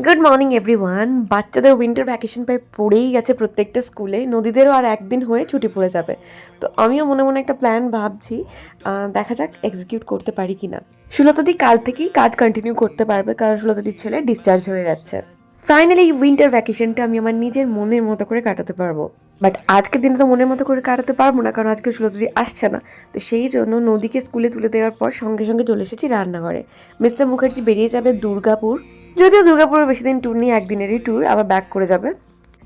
Good morning everyone. বাচ্চাদের winter vacation প্রায় পড়েই গেছে প্রত্যেকটা স্কুলে, নদীদেরও আর একদিন হয়ে ছুটি পড়ে যাবে। তো আমিও মনে মনে একটা প্ল্যান ভাবছি, দেখা যাক এক্সিকিউট করতে পারি কি না। সুলতাদি কাল থেকেই কাজ কন্টিনিউ করতে পারবে, কারণ সুলতাদির ছেলে ডিসচার্জ হয়ে যাচ্ছে। ফাইনালি এই উইন্টার ভ্যাকেশনটা আমি আমার নিজের মনের মতো করে কাটাতে পারবো। বাট আজকের দিনে তো মনের মতো করে কাটাতে পারবো না, কারণ আজকে সুলতাদি আসছে না। তো সেই জন্য নদীকে স্কুলে তুলে দেওয়ার পর সঙ্গে সঙ্গে চলে এসেছি রান্নাঘরে। মিস্টার মুখার্জি বেরিয়ে যাবে দুর্গাপুর। যদিও দুর্গাপুরে বেশি দিন ট্যুর নিয়ে, একদিনেরই ট্যুর, আবার ব্যাক করে যাবে।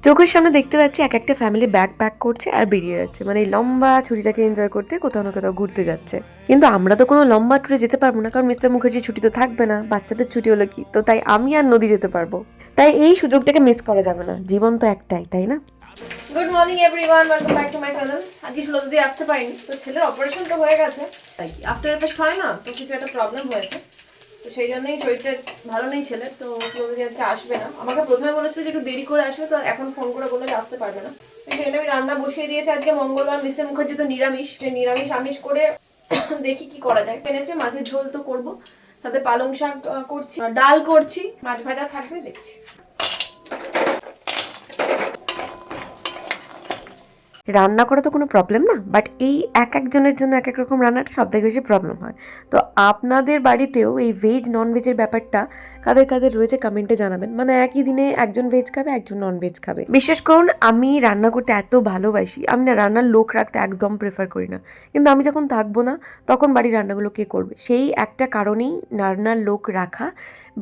চোখের সামনে দেখতে পাচ্ছি এক একটা ফ্যামিলি ব্যাগ প্যাক করছে আর বেরিয়ে যাচ্ছে, মানে এই লম্বা ছুটিটাকে এনজয় করতে কোথাও না কোথাও ঘুরতে যাচ্ছে। কিন্তু আমরা তো কোনো লম্বা ট্যুরে যেতে পারবো না, কারণ মিস্টার মুখার্জির ছুটি তো থাকবে না, বাচ্চাদের ছুটি হলো কি, তো তাই আমি আর নদী যেতে পারবো। তাই এই সুযোগটাকে মিস করা যাবে না, জীবন তো একটাই, তাই না? Good morning everyone, welcome back to my channel. আজকে সুলতা দিয়ে আসতে পারিনি, তো ছেলের অপারেশন তো হয়ে গেছে। আফটার এফেক্ট হয় না, তো কিছু একটা প্রবলেম হয়েছে, তো সেই জন্যই শরীরটা ভালো নেই ছেলের। তো সুলতা দিয়ে আজকে আসবে না। আমাকে প্রথমে বলেছিল যে একটু দেরি করে আসবে, তো এখন ফোন করে বলে যে আসতে পারবে না। সেই জন্য আমি রান্না বসিয়ে দিয়েছি। আজকে মঙ্গলবার, মিস্টার মুখার্জি তো নিরামিষ, নিরামিষ আমিষ করে দেখি কি করা যায়। এনেছে মাছের ঝোল তো করবো, সাথে পালং শাক করছি, ডাল করছি, মাছ ভাজা থাকবে, দেখছি। রান্না করা তো কোনো প্রবলেম না, বাট এই এক একজনের জন্য এক এক রকম রান্নাটা সব থেকে বেশি প্রবলেম হয়। তো আপনাদের বাড়িতেও এই ভেজ নন ভেজের ব্যাপারটা কাদের কাদের রয়েছে কমেন্টে জানাবেন। মানে একই দিনে একজন ভেজ খাবে, একজন নন ভেজ খাবে। বিশ্বাস করুন, আমি রান্না করতে এত ভালোবাসি, আমি না রান্নার লোক রাখতে একদম প্রেফার করি না। কিন্তু আমি যখন থাকবো না, তখন বাড়ির রান্নাগুলো কে করবে? সেই একটা কারণেই রান্নার লোক রাখা।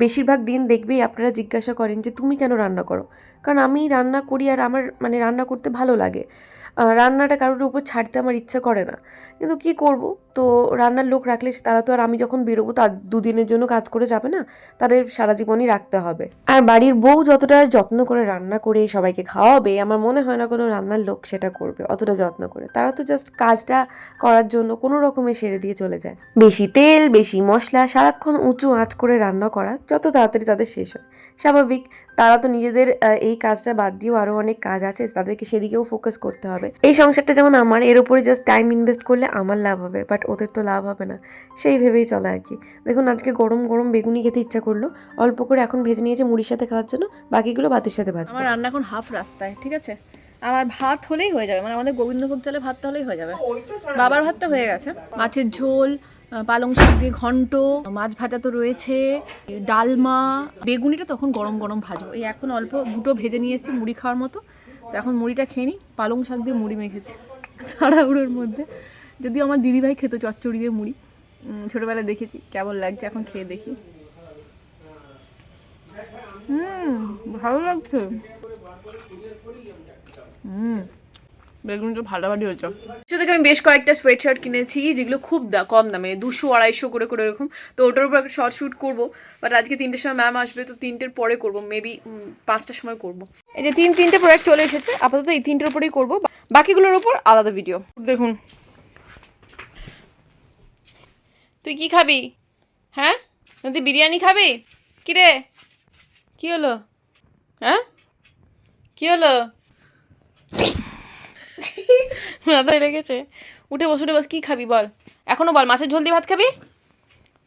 বেশিরভাগ দিন দেখবেই আপনারা জিজ্ঞাসা করেন যে তুমি কেন রান্না করো? কারণ আমি রান্না করি আর আমার মানে রান্না করতে ভালো লাগে। রান্নাটা কারোর উপর ছাড়তে আমার ইচ্ছা করে না। কিন্তু কি করব, তো রান্নার লোক রাখলে তারা তো আর আমি যখন বেরোবো তার দুদিনের জন্য কাজ করে যাবে না, তাদের সারা জীবনই রাখতে হবে। আর বাড়ির বউ যতটা যত্ন করে রান্না করে সবাইকে খাওয়াবে, আমার মনে হয় না কোনো রান্নার লোক সেটা করবে অতটা যত্ন করে। তারা তো জাস্ট কাজটা করার জন্য কোনো রকমে সেরে দিয়ে চলে যায়। বেশি তেল, বেশি মশলা, সারাক্ষণ উঁচু আঁচ করে রান্না করা যত তাড়াতাড়ি তাদের শেষ হয়। স্বাভাবিক, তারা তো নিজেদের এই কাজটা বাদ দিয়েও আরও অনেক কাজ আছে, তাদেরকে সেদিকেও ফোকাস করতে হবে। এই সংসারটা যেমন আমার, এর উপরে জাস্ট টাইম ইনভেস্ট করলে আমার লাভ হবে, বাট ওদের তো লাভ হবে না, সেই ভেবেই চলে আর কি। দেখুন, আজকে গরম গরম বেগুনি খেতে ইচ্ছা করলো, অল্প করে এখন ভেজে নিয়েছে মুড়ির সাথে খাওয়ার জন্য, বাকিগুলো ভাতের সাথে ভাজবো। আমার রান্না এখন হাফ রাস্তায়, ঠিক আছে। আমার ভাত হলেই হয়ে যাবে, মানে আমাদের গোবিন্দভোগ চালে ভাতটা হলেই হয়ে যাবে। বাবার ভাতটা হয়ে গেছে, মাছের ঝোল, পালং শাক দিয়ে ঘন্ট, মাছ ভাজা তো রয়েছে, ডালমা, বেগুনিটা তখন গরম গরম ভাজবো। এই এখন অল্প দুটো ভেজে নিয়ে এসেছি মুড়ি খাওয়ার মতো, তো এখন মুড়িটা খেয়ে নিই। পালং শাক দিয়ে মুড়ি মেখেছি সারাউড়োর মধ্যে, যদিও আমার দিদিভাই খেত চচ্চড়ি দিয়ে মুড়ি, ছোটোবেলায় দেখেছি, কেমন লাগছে এখন খেয়ে দেখি। ভালো লাগছে। বেগুনটা ভালোভাবে হয়েছে। সেটা থেকে আমি বেশ কয়েকটা সোয়েট শার্ট কিনেছি, যেগুলো খুব কম দামে, 200-250 করে করে এরকম। তো ওটার উপর একটা শর্ট শ্যুট করবো, বাট আজকে 3টের সময় ম্যাম আসবে, তো 3টের পরে করবো, মেবি 5টার সময় করবো। এই যে তিনটে প্রোডাক্ট চলে এসেছে, আপাতত এই 3টের উপরেই করবো, বাকিগুলোর উপর আলাদা ভিডিও। দেখুন, তুই কি খাবি? হ্যাঁ, তুই বিরিয়ানি খাবি? কিরে, কি হলো? হ্যাঁ, কি হলো? মাথায় লেগেছে। উঠে বস, উঠে বস, কি খাবি বল, এখনো বল। মাছের ঝোল দিয়ে ভাত খাবি?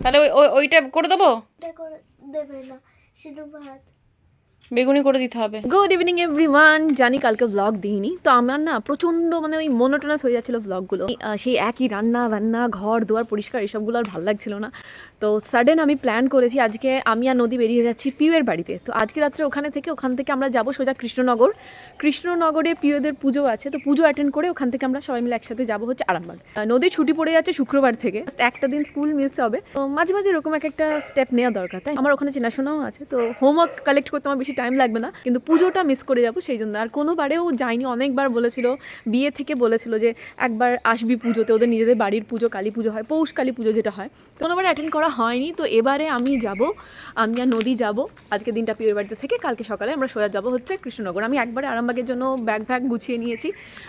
তাহলে ওইটা করে দেবো, দেবে না, শুধু ভাত। বেগুনি করে দিতে হবে। Good evening everyone. জানি কালকে ব্লগ দিইনি, তো আমার না প্রচণ্ড মানে ওই মোনোটোনাস হয়ে যাচ্ছিলো ব্লগগুলো, সেই একই রান্না বান্না, ঘর দুয়ার পরিষ্কার, এসবগুলো আর ভালো লাগছিল না। তো সাডেন আমি প্ল্যান করেছি, আজকে আমি আর নদী বেরিয়ে যাচ্ছি পিউয়ের বাড়িতে। তো আজকে রাত্রে ওখান থেকে আমরা যাবো সোজা কৃষ্ণনগরে পিউদের পুজো আছে, তো পুজো অ্যাটেন্ড করে ওখান থেকে আমরা সবাই মিলে একসাথে যাবো হচ্ছে আরামবাগ। নদীর ছুটি পড়ে যাচ্ছে শুক্রবার থেকে, একটা দিন স্কুল মিস হবে, তো মাঝে মাঝে এরকম একটা স্টেপ নেওয়া দরকার। তাই আমার ওখানে চেনাশোনাও আছে, তো হোমওয়ার্ক কালেক্ট করতে আমার বেশি টাইম লাগবে না, কিন্তু পুজোটা মিস করে যাবো সেই জন্য। আর কোনোবারেও যাইনি, অনেকবার বলেছিল, বিয়ে থেকে বলেছিল যে একবার আসবি পুজোতে, ওদের নিজেদের বাড়ির পুজো, কালী পুজো হয়, পৌষ কালী পুজো যেটা হয়, কোনোবার অ্যাটেন্ড করা হয়নি। তো এবারে আমি আর নদী যাব আজকে দিনটা পিউর বাড়িতে থেকে, কালকে সকালে আমরা সোজা যাবো হচ্ছে কৃষ্ণনগর। আমি একবারে আরামবাগের জন্য ব্যাগ গুছিয়ে নিয়েছি,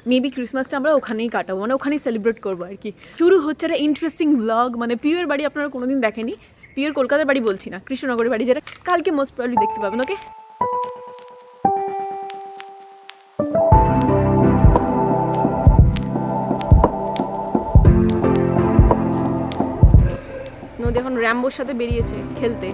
মেবি ক্রিসমাসটা আমরা ওখানেই কাটাবো, মানে ওখানেই সেলিব্রেট করবো আর কি। শুরু হচ্ছে একটা ইন্টারেস্টিং ব্লগ, মানে পিউর বাড়ি আপনারা কোনোদিন দেখেনি, পিউর কলকাতার বাড়ি বলছি না, কৃষ্ণনগরের বাড়ি, যেটা কালকে মোস্ট প্রবলি দেখতে পাবেন। ওকে, নদী এখন র্যাম্বোর সাথে বেরিয়েছে খেলতে।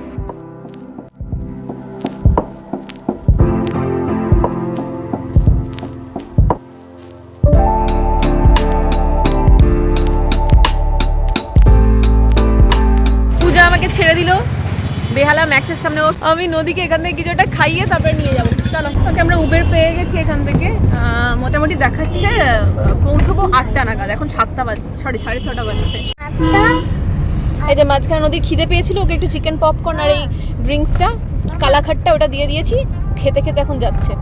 বেহালা ম্যাক্সের সামনে আমি নদীকে এখান থেকে কিছু একটা খাইয়ে তারপরে নিয়ে যাবো। চলো, ওকে আমরা উবের পেয়ে গেছি এখান থেকে। মোটামুটি দেখাচ্ছে পৌঁছবো 8টা নাগাদ, এখন 7টা বাজছে, সরি 6:30 বাজছে। এই যে মাঝখানে নদীর খিদে পেয়েছিল, ওকে একটু চিকেন পপকর্ন আর এই ড্রিঙ্কসটা কালাখাট্টা ওটা দিয়ে দিয়েছি, খেতে খেতে এখন যাচ্ছে।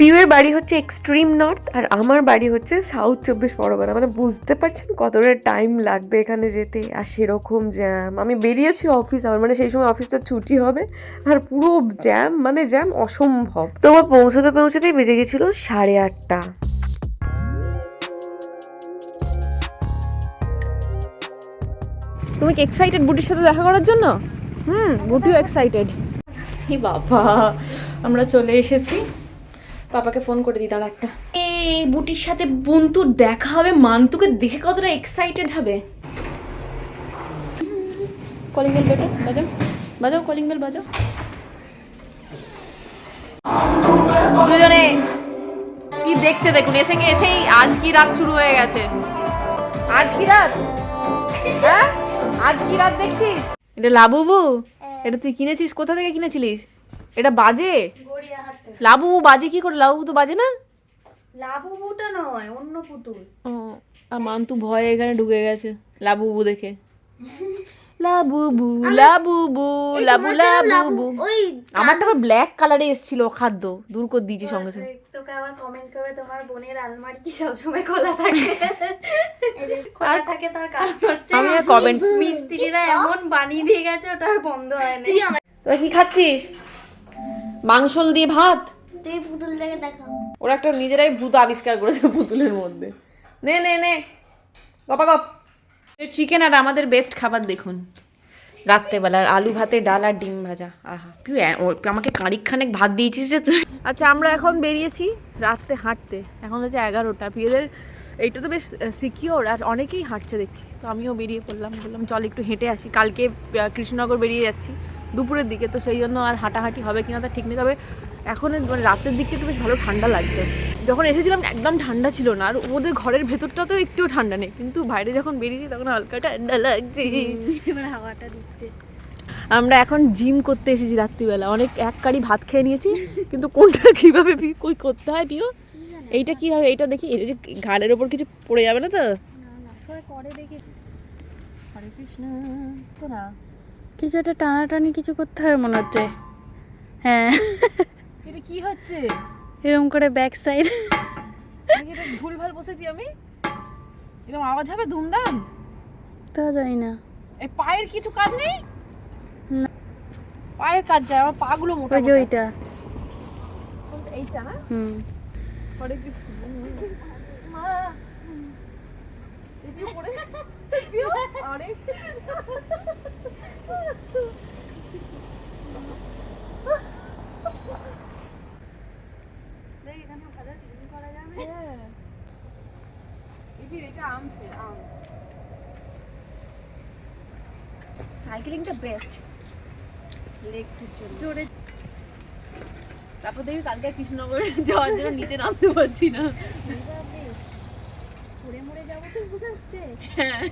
পিউয়ের বাড়ি হচ্ছে এক্সট্রিম নর্থ আর আমার বাড়ি হচ্ছে সাউথ 24 পরগনা। মানে বুঝতে পারছেন কতটা টাইম লাগবে এখানে যেতে, আর সেরকম জ্যাম। আমি বেরিয়েছি অফিস আওয়ার, মানে সেই সময় অফিসটা ছুটি হবে, আর পুরো জ্যাম, মানে জ্যাম অসম্ভব। তো আমার পৌঁছতেই বেজে গেছিল 8:30। তুমি কি এক্সাইটেড বুটির সাথে দেখা করার জন্য? বুটিও এক্সাইটেড। এই বাবা, আমরা চলে এসেছি। পাপাকে ফোন করে দিই, দাঁড়া একটা। এই বুটির সাথে বন্তুর দেখা হবে, মান্তুকে দেখে কতটা এক্সাইটেড হবে। কলিং বেল বাজাও, বাজাও কলিং বেল বাজাও। দুজনে কি দেখছে দেখুন, এসেই আজ কি রাত শুরু হয়ে গেছে। আজ কি রাত? হ্যাঁ, আজ কি রাত দেখছিস? এটা লাবুবু, এটা তুই কিনেছিস? কোথা থেকে কিনেছিলিস? এটা বাজে? লাবুবু বাজে কি করে? লাবুবু তো বাজে না। লাবুবুটা নয়, অন্য পুতুল। ও, আর মান্তু ভয়ে এখানে ঢুকে গেছে লাবুবু দেখে। Labubu Labubu Labu Labubu. ওই আমারটা আবার ব্ল্যাক কালারে এসেছিল, খাদ্য দূর করে দিয়েছি সঙ্গে সঙ্গে। তোকে আবার কমেন্ট করবে তোমার বোনের আলমারি কি সবসময় খোলা থাকে। খোলা থাকে তার কারণ হচ্ছে আমি কমেন্ট মিস্ত্রিরা এমন বানিয়ে দিয়ে গেছে ওটা আর বন্ধ হয় না। তোরা কি খাচ্ছিস? মাংসল দিয়ে ভাত। তুই পুতুলটাকে দেখাও। ওরা একটা নিজেরাই ভূত আবিষ্কার করেছে পুতুলের মধ্যে। নে নে নে, গপাগপ। চিকেন আর আমাদের বেস্ট খাবার দেখুন রাত্রেবেলার, আলু ভাতে ডাল আর ডিম ভাজা। আহা, তুই আমাকে কাঁড়ি খানেক ভাত দিয়েছিস যে তুই। আচ্ছা, আমরা এখন বেরিয়েছি রাত্রে হাঁটতে। এখন হচ্ছে 11টা। পিয়েদের এইটা তো বেশ সিকিওর, আর অনেকেই হাঁটছে দেখছি। তো আমিও বেরিয়ে পড়লাম, বললাম চল একটু হেঁটে আসি। কালকে কৃষ্ণনগর বেরিয়ে যাচ্ছি দুপুরের দিকে, তো সেই জন্য আর হাঁটাহাঁটি হবে কিনা তা ঠিক নেই। তবে এখন মানে রাতের দিকটা একটু বেশ ভালো ঠান্ডা লাগছে। যখন এসেছিলাম একদম ঠান্ডা ছিল না, আর ওদের ঘরের ভেতরটাতেও একটুও ঠান্ডা নেই, কিন্তু বাইরে যখন বেরিয়েছি তখন হালকা ঠান্ডা লাগছে। এবার হাওয়াটা দিচ্ছে। আমরা এখন জিম করতে এসেছি রাত্রিবেলা। অনেক এক কারি ভাত খেয়ে নিয়েছি, কিন্তু কোনটা কীভাবে কই করতে হয় পিও, এইটা কী হবে এইটা দেখি। এটা যে ঘাড়ের ওপর কিছু পড়ে যাবে না তো? করে দেখি। হরে কৃষ্ণ। তো না, কিছু একটা টানাটানি কিছু করতে হবে মনে হচ্ছে। হ্যাঁ, এটা কি হচ্ছে? এরকম করে ব্যাক সাইড। এটা ভুলভাল বসেছি আমি, এরকম আওয়াজ হবে দুমদাম? তা জানি না। এই পায়ের কিছু কাজ নেই? না। পায়ের কাজ যায়, আমার পা গুলো মোটা। ওই যে ওইটা। এইটা না? হরে কৃষ্ণ। মা এদিকে পড়ে পিও। আরে দেখ এখানে ভালো জিম করা যাবে। এটা সাইক্লিংটা বেস্ট লেগসের জন্য। জোরে। তারপর দেখি কালকে কৃষ্ণনগরে যাওয়ার জন্য নিচে নামতে পারছি না। ঘুরে মুড়ে যাবো তো বুঝতে হচ্ছে। হ্যাঁ,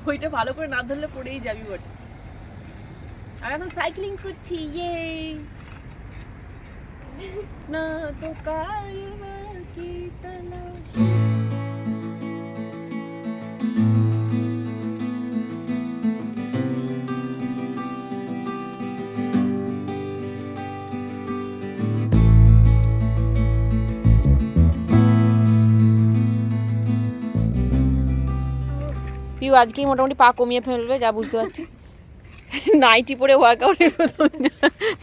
ওইটা ভালো করে না ধরলে পড়েই যাবি বটে। আমি এখন সাইক্লিং করছি, ইয়ে না তো কারবা কি তলাশ। পিউ আজকেই মোটামুটি পা কমিয়ে ফেলবে যা বুঝতে পারছি। নাইটি পরে ওয়ার্কআউটের প্রথম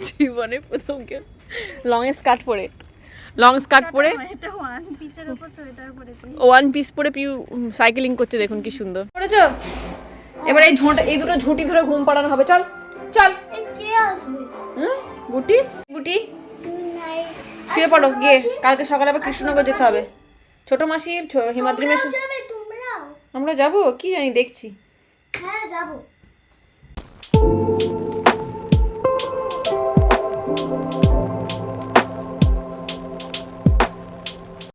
জীবনে প্রথম কেউ লং স্কার্ট পরে এটা ওয়ান পিসের উপর সোয়েটার পরেছি। ওয়ান পিস পরে পিউ সাইকেলিং করছে, দেখুন কি সুন্দর করেছো। এবার এই দুটো ঝুঁটি ধরে ঘুম পাড়ানো হবে। চল চল। কে আসবে হুম বুটি বুটি নাই শুয়ে পড়ো গিয়ে, কালকে সকালে আবার কৃষ্ণনগর যেতে হবে। ছোট মাসি হিমাদ্রি মেশো, যাবে তোমরাও? আমরা যাবো কি জানি দেখছি। হ্যাঁ যাবো।